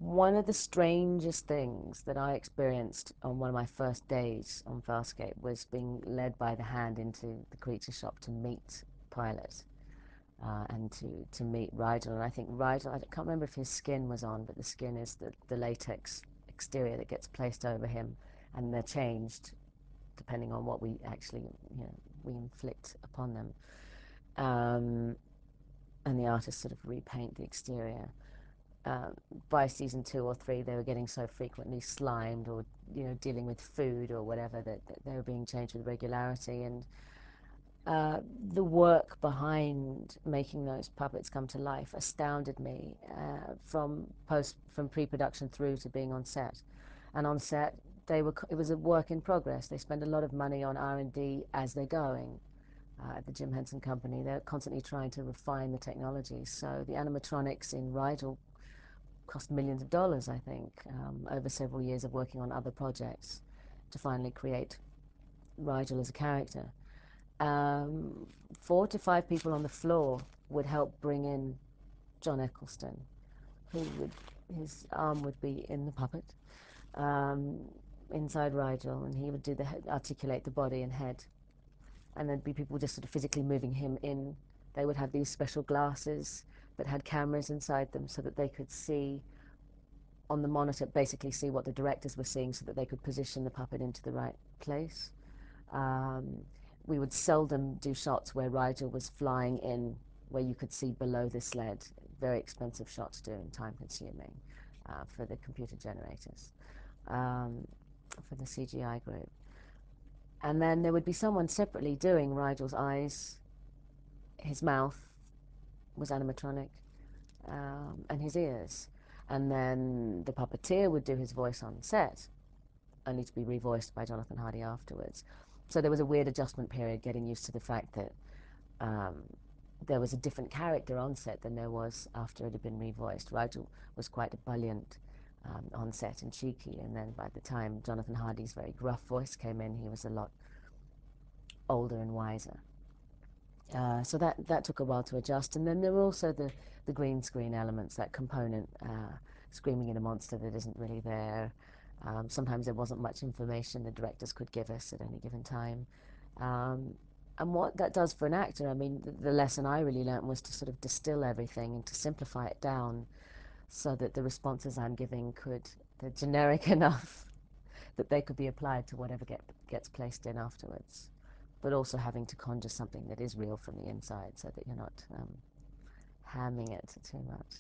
One of the strangest things that I experienced on one of my first days on Farscape was being led by the hand into the creature shop to meet Pilot and to meet Rygel. And I think Rygel, I can't remember if his skin was on, but the skin is the latex exterior that gets placed over him, and they're changed depending on what we actually, we inflict upon them. And the artists sort of repaint the exterior. By season 2 or 3, they were getting so frequently slimed or dealing with food or whatever that they were being changed with regularity. And the work behind making those puppets come to life astounded me, from pre-production through to being on set. And on set, it was a work in progress. They spend a lot of money on R&D as they're going. The Jim Henson company, they're constantly trying to refine the technology. So the animatronics in Rygel cost millions of dollars, I think, over several years of working on other projects to finally create Rygel as a character. 4 to 5 people on the floor would help bring in John Eccleston, his arm would be in the puppet, inside Rygel, and he would articulate the body and head. And there'd be people just sort of physically moving him in. They would have these special glasses that had cameras inside them so that they could see on the monitor, basically see what the directors were seeing so that they could position the puppet into the right place. We would seldom do shots where Rygel was flying in, where you could see below the sled. Very expensive shot to do and time-consuming for the computer generators, for the CGI group. And then there would be someone separately doing Rygel's eyes. His mouth was animatronic, and his ears. And then the puppeteer would do his voice on set, only to be revoiced by Jonathan Hardy afterwards. So there was a weird adjustment period, getting used to the fact that there was a different character on set than there was after it had been revoiced. Rygel was quite ebullient on set and cheeky, and then by the time Jonathan Hardy's very gruff voice came in, he was a lot older and wiser. So that took a while to adjust. And then there were also the green screen elements, that component, screaming at a monster that isn't really there. Sometimes there wasn't much information the directors could give us at any given time. And what that does for an actor, I mean, the lesson I really learned was to sort of distill everything and to simplify it down so that the responses I'm giving they're generic enough that they could be applied to whatever gets placed in afterwards, but also having to conjure something that is real from the inside so that you're not hamming it too much.